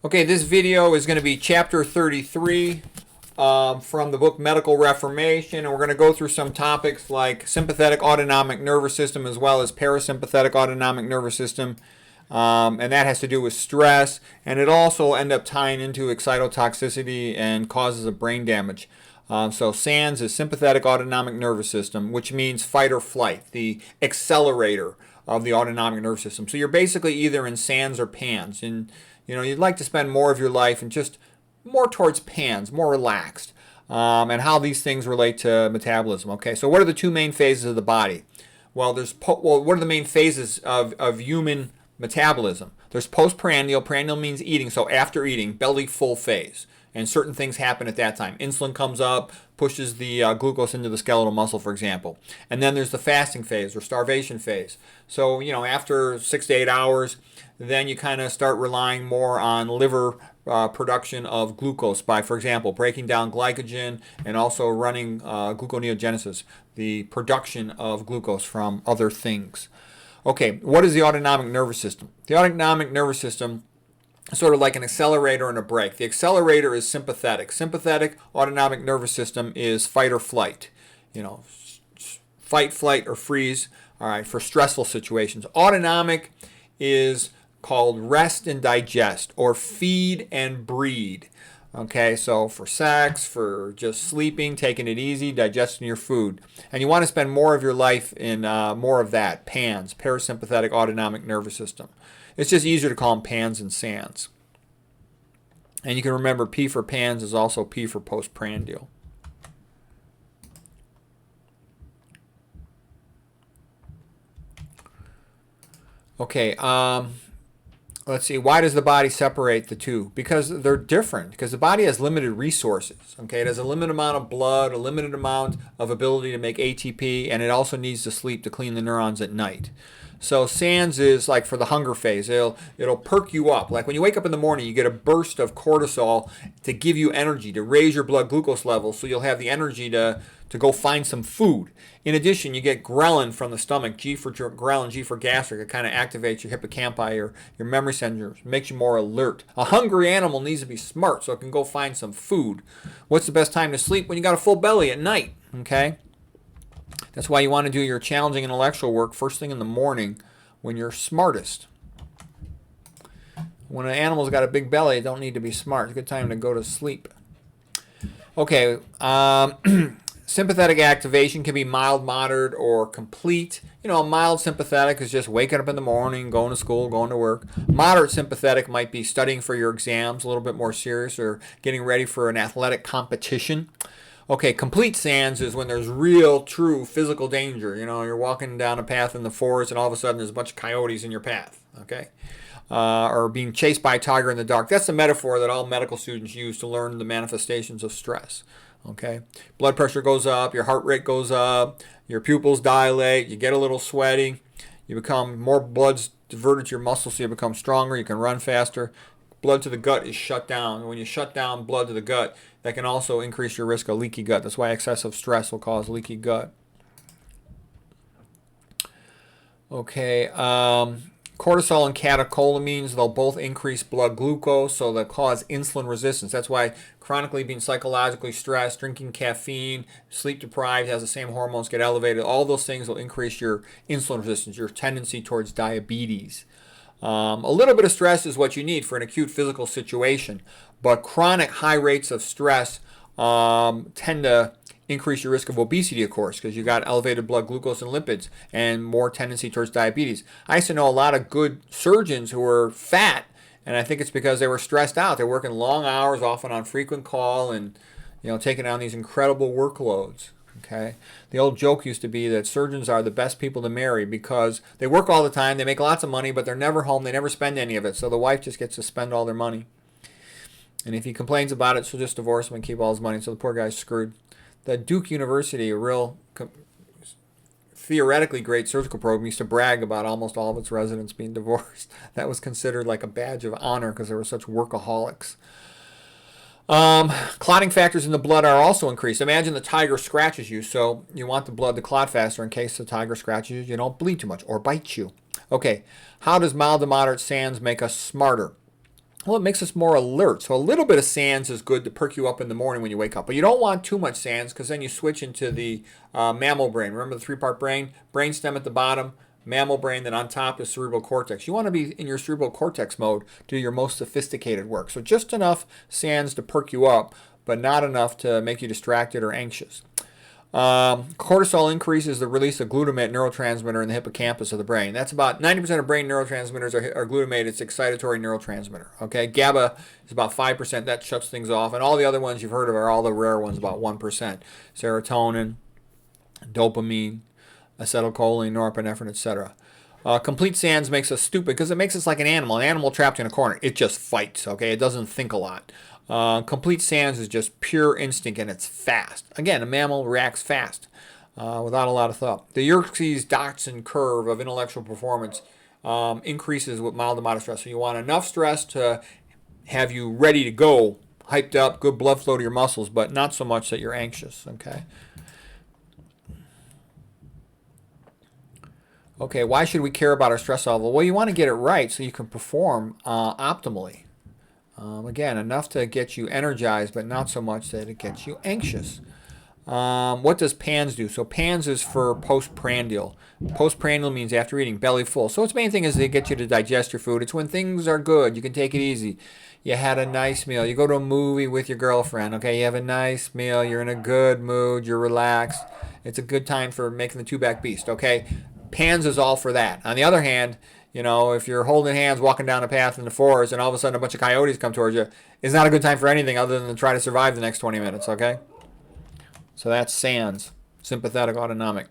Okay, this video is going to be chapter 33 from the book Medical Reformation, and we're going to go through some topics like sympathetic autonomic nervous system as well as parasympathetic autonomic nervous system, and that has to do with stress, and it also ends up tying into excitotoxicity and causes of brain damage. So SANS is sympathetic autonomic nervous system, which means fight or flight, the accelerator of the autonomic nervous system. So you're basically either in SANS or PANS, and you'd like to spend more of your life in just more towards PANS, more relaxed, and how these things relate to metabolism. Okay, so what are the two main phases of the body? Well, what are the main phases of human metabolism? There's postprandial. Prandial means eating, so after eating, belly full phase. And certain things happen at that time. Insulin comes up, pushes the glucose into the skeletal muscle, for example. And then there's the fasting phase or starvation phase. So, after 6 to 8 hours, then you kind of start relying more on liver production of glucose by, for example, breaking down glycogen and also running gluconeogenesis, the production of glucose from other things. Okay, what is the autonomic nervous system? The autonomic nervous system sort of like an accelerator and a brake. The accelerator is sympathetic. Sympathetic autonomic nervous system is fight or flight. Fight, flight, or freeze. All right, for stressful situations. Autonomic is called rest and digest, or feed and breed. Okay, so for sex, for just sleeping, taking it easy, digesting your food. And you want to spend more of your life in more of that, PANS, parasympathetic autonomic nervous system. It's just easier to call them PANS and SANS. And you can remember P for PANS is also P for postprandial. Okay, let's see. Why does the body separate the two? Because they're different. Because the body has limited resources. Okay, it has a limited amount of blood, a limited amount of ability to make ATP, and it also needs to sleep to clean the neurons at night. So SANS is like for the hunger phase. It'll perk you up. Like when you wake up in the morning, you get a burst of cortisol to give you energy, to raise your blood glucose levels, so you'll have the energy to go find some food. In addition, you get ghrelin from the stomach, G for ghrelin, G for gastric. It kind of activates your hippocampi, your memory centers, makes you more alert. A hungry animal needs to be smart so it can go find some food. What's the best time to sleep? When you got a full belly at night, okay? That's why you want to do your challenging intellectual work first thing in the morning when you're smartest. When an animal's got a big belly, it don't need to be smart. It's a good time to go to sleep. Okay, sympathetic activation can be mild, moderate, or complete. A mild sympathetic is just waking up in the morning, going to school, going to work. Moderate sympathetic might be studying for your exams, a little bit more serious, or getting ready for an athletic competition. Okay, complete SANS is when there's real, true physical danger. You're walking down a path in the forest and all of a sudden there's a bunch of coyotes in your path, okay? Or being chased by a tiger in the dark. That's the metaphor that all medical students use to learn the manifestations of stress, okay? Blood pressure goes up, your heart rate goes up, your pupils dilate, you get a little sweaty, you become more blood's diverted to your muscles so you become stronger, you can run faster. Blood to the gut is shut down. When you shut down blood to the gut, that can also increase your risk of leaky gut. That's why excessive stress will cause leaky gut. Okay, cortisol and catecholamines, they'll both increase blood glucose, so they'll cause insulin resistance. That's why chronically being psychologically stressed, drinking caffeine, sleep deprived, has the same hormones get elevated. All those things will increase your insulin resistance, your tendency towards diabetes. A little bit of stress is what you need for an acute physical situation, but chronic high rates of stress tend to increase your risk of obesity, of course, because you got elevated blood glucose and lipids and more tendency towards diabetes. I used to know a lot of good surgeons who were fat, and I think it's because they were stressed out. They're working long hours, often on frequent call, and taking on these incredible workloads. Okay, the old joke used to be that surgeons are the best people to marry because they work all the time, they make lots of money, but they're never home, they never spend any of it, so the wife just gets to spend all their money. And if he complains about it, she'll just divorce him and keep all his money, so the poor guy's screwed. The Duke University, a real theoretically great surgical program, used to brag about almost all of its residents being divorced. That was considered like a badge of honor because they were such workaholics. Clotting factors in the blood are also increased. Imagine the tiger scratches you, so you want the blood to clot faster in case the tiger scratches you, you don't bleed too much or bite you. Okay, how does mild to moderate SANS make us smarter? Well, it makes us more alert. So a little bit of sands is good to perk you up in the morning when you wake up. But you don't want too much sands because then you switch into the mammal brain. Remember the three-part brain? Brainstem at the bottom, mammal brain, then on top is cerebral cortex. You want to be in your cerebral cortex mode to do your most sophisticated work. So just enough sands to perk you up, but not enough to make you distracted or anxious. Cortisol increases the release of glutamate neurotransmitter in the hippocampus of the brain. That's about 90% of brain neurotransmitters are glutamate. It's excitatory neurotransmitter. Okay, GABA is about 5%. That shuts things off, and all the other ones you've heard of are all the rare ones, about 1%. Serotonin, dopamine, acetylcholine, norepinephrine, etc. Complete SANS makes us stupid because it makes us like an animal trapped in a corner. It just fights, okay? It doesn't think a lot. Complete SANS is just pure instinct, and it's fast. Again, a mammal reacts fast without a lot of thought. The Yerkes-Dodson curve of intellectual performance increases with mild to moderate stress. So you want enough stress to have you ready to go, hyped up, good blood flow to your muscles, but not so much that you're anxious, okay? Okay, why should we care about our stress level? Well, you want to get it right so you can perform optimally. Again, enough to get you energized, but not so much that it gets you anxious. What does PANS do? So PANS is for postprandial. Postprandial means after eating, belly full. So its main thing is to get you to digest your food. It's when things are good. You can take it easy. You had a nice meal. You go to a movie with your girlfriend. Okay, you have a nice meal. You're in a good mood. You're relaxed. It's a good time for making the two-back beast. Okay, PANS is all for that. On the other hand, you know, if you're holding hands walking down a path in the forest and all of a sudden a bunch of coyotes come towards you, it's not a good time for anything other than to try to survive the next 20 minutes, okay? So that's SANS, sympathetic autonomic.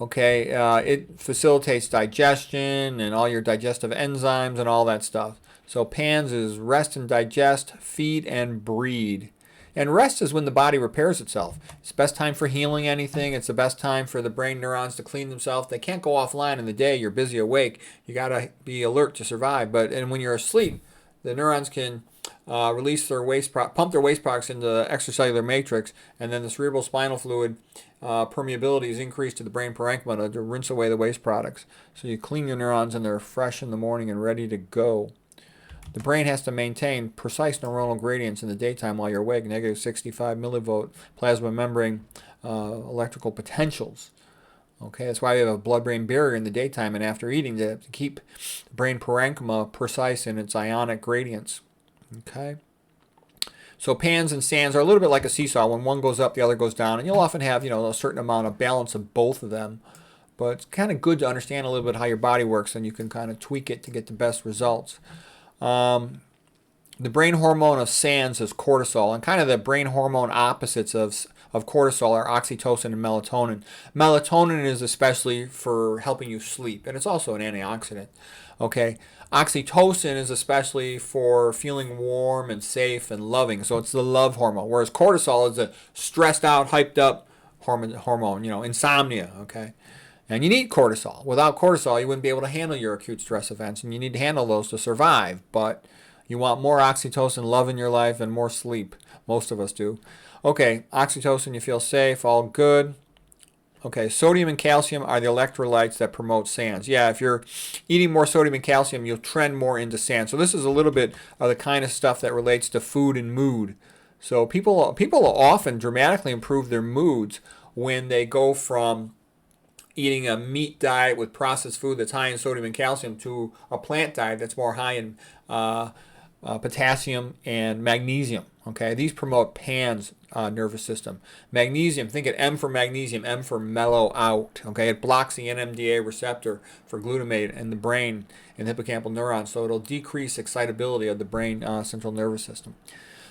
Okay, it facilitates digestion and all your digestive enzymes and all that stuff. So PANS is rest and digest, feed and breed. And rest is when the body repairs itself. It's the best time for healing anything. It's the best time for the brain neurons to clean themselves. They can't go offline in the day. You're busy awake. You got to be alert to survive. And when you're asleep, the neurons can release their pump their waste products into the extracellular matrix, and then the cerebral spinal fluid permeability is increased to the brain parenchyma to rinse away the waste products. So you clean your neurons and they're fresh in the morning and ready to go. The brain has to maintain precise neuronal gradients in the daytime while you're awake, negative 65 millivolt plasma membrane electrical potentials. Okay, that's why we have a blood-brain barrier in the daytime and after eating to keep the brain parenchyma precise in its ionic gradients. Okay, so PANS and SANS are a little bit like a seesaw. When one goes up, the other goes down, and you'll often have, you know, a certain amount of balance of both of them. But it's kind of good to understand a little bit how your body works, and you can kind of tweak it to get the best results. The brain hormone of SANS is cortisol, and kind of the brain hormone opposites of cortisol are oxytocin and melatonin. Melatonin is especially for helping you sleep, and it's also an antioxidant. Okay, oxytocin is especially for feeling warm and safe and loving, so it's the love hormone, whereas cortisol is a stressed out, hyped up hormone, you know, insomnia, okay? And you need cortisol. Without cortisol, you wouldn't be able to handle your acute stress events, and you need to handle those to survive. But you want more oxytocin, love in your life, and more sleep. Most of us do. Okay, oxytocin, you feel safe, all good. Okay, sodium and calcium are the electrolytes that promote SANS. Yeah, if you're eating more sodium and calcium, you'll trend more into SANS. So this is a little bit of the kind of stuff that relates to food and mood. So people often dramatically improve their moods when they go from eating a meat diet with processed food that's high in sodium and calcium to a plant diet that's more high in potassium and magnesium. Okay, these promote PANS nervous system. Magnesium, think of M for magnesium, M for mellow out. Okay, it blocks the NMDA receptor for glutamate in the brain and hippocampal neurons, so it'll decrease excitability of the brain central nervous system.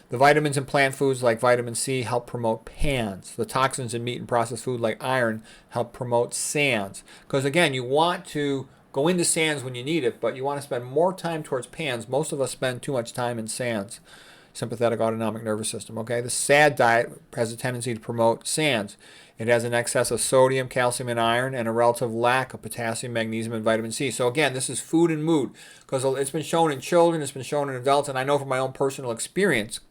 The vitamins in plant foods like vitamin C help promote PANS. The toxins in meat and processed food like iron help promote SANS. Because again, you want to go into SANS when you need it, but you want to spend more time towards PANS. Most of us spend too much time in SANS, sympathetic autonomic nervous system. Okay, the SAD diet has a tendency to promote SANS. It has an excess of sodium, calcium, and iron, and a relative lack of potassium, magnesium, and vitamin C. So again, this is food and mood, because it's been shown in children, it's been shown in adults, and I know from my own personal experience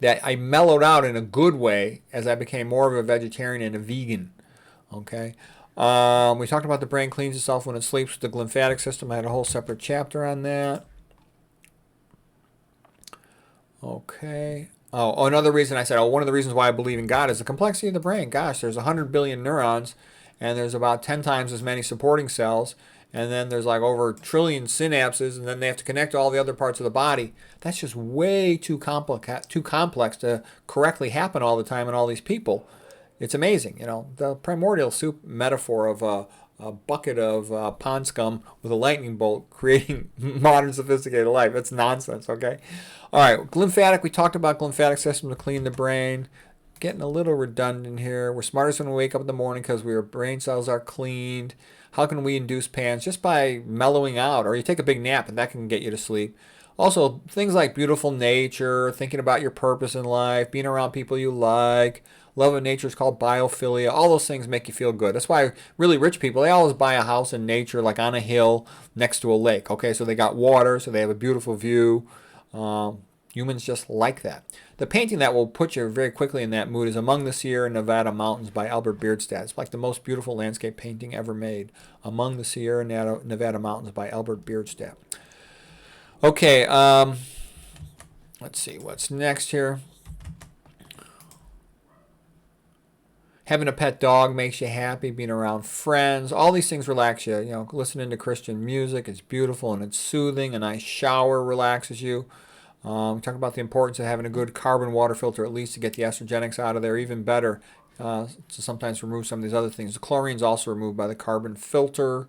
that I mellowed out in a good way as I became more of a vegetarian and a vegan. Okay, we talked about the brain cleans itself when it sleeps with the lymphatic system. I had a whole separate chapter on that. Okay. Oh, another reason I said, one of the reasons why I believe in God is the complexity of the brain. Gosh, there's 100 billion neurons, and there's about 10 times as many supporting cells, and then there's like over a trillion synapses, and then they have to connect to all the other parts of the body. That's just way too complex to correctly happen all the time in all these people. It's amazing, the primordial soup metaphor of a bucket of pond scum with a lightning bolt creating modern sophisticated life. It's nonsense, okay? All right, lymphatic. We talked about lymphatic system to clean the brain. Getting a little redundant here. We're smartest when we wake up in the morning because our brain cells are cleaned. How can we induce PANS? Just by mellowing out, or you take a big nap and that can get you to sleep. Also, things like beautiful nature, thinking about your purpose in life, being around people you like. Love of nature is called biophilia. All those things make you feel good. That's why really rich people, they always buy a house in nature, like on a hill next to a lake. Okay, so they got water, so they have a beautiful view. Humans just like that. The painting that will put you very quickly in that mood is Among the Sierra Nevada Mountains by Albert Bierstadt. It's like the most beautiful landscape painting ever made. Among the Sierra Nevada Mountains by Albert Bierstadt. Okay, let's see what's next here. Having a pet dog makes you happy. Being around friends, all these things relax you. Listening to Christian music, it's beautiful and it's soothing. A nice shower relaxes you. We talk about the importance of having a good carbon water filter, at least to get the estrogenics out of there. Even better, to sometimes remove some of these other things. The chlorine is also removed by the carbon filter.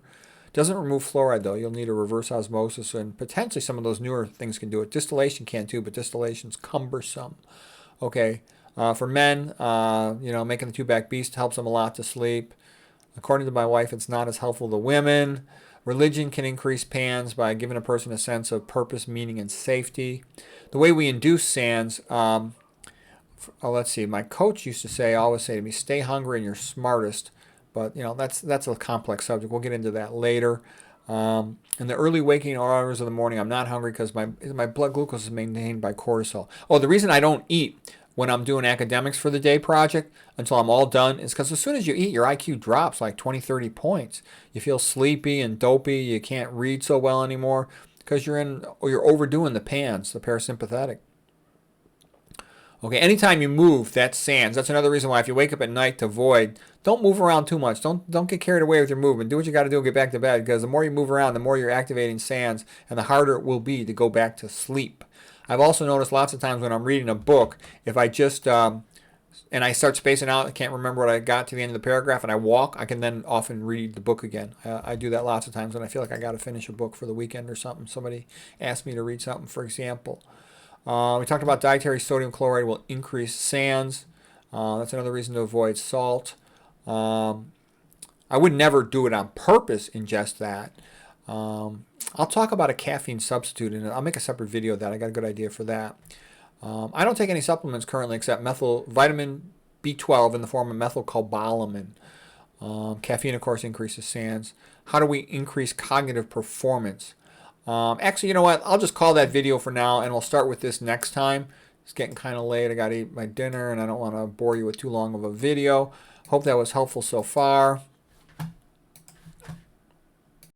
Doesn't remove fluoride though. You'll need a reverse osmosis, and potentially some of those newer things can do it. Distillation can too, but distillation's cumbersome. Okay. For men, making the two-back beast helps them a lot to sleep. According to my wife, it's not as helpful to women. Religion can increase PANS by giving a person a sense of purpose, meaning, and safety. The way we induce SANS, let's see. My coach used to always say to me, "Stay hungry and you're smartest." But that's a complex subject. We'll get into that later. In the early waking hours of the morning, I'm not hungry because my blood glucose is maintained by cortisol. Oh, the reason I don't eat when I'm doing academics for the day project until I'm all done is because as soon as you eat, your IQ drops like 20, 30 points. You feel sleepy and dopey. You can't read so well anymore because you're overdoing the PANS, the parasympathetic. Okay, anytime you move, that's SANS. That's another reason why if you wake up at night to void, don't move around too much. Don't get carried away with your movement. Do what you got to do and get back to bed, because the more you move around, the more you're activating SANS, and the harder it will be to go back to sleep. I've also noticed lots of times when I'm reading a book, if I just and I start spacing out, I can't remember what I got to the end of the paragraph, and I walk, I can then often read the book again. I do that lots of times when I feel like I got to finish a book for the weekend or something. Somebody asked me to read something, for example. We talked about dietary sodium chloride will increase SANS. That's another reason to avoid salt. I would never do it on purpose, ingest that. I'll talk about a caffeine substitute, and I'll make a separate video of that. I got a good idea for that. I don't take any supplements currently except vitamin B12 in the form of methylcobalamin. Caffeine, of course, increases SANS. How do we increase cognitive performance? Actually, you know what? I'll just call that video for now, and we'll start with this next time. It's getting kind of late. I got to eat my dinner, and I don't want to bore you with too long of a video. Hope that was helpful so far.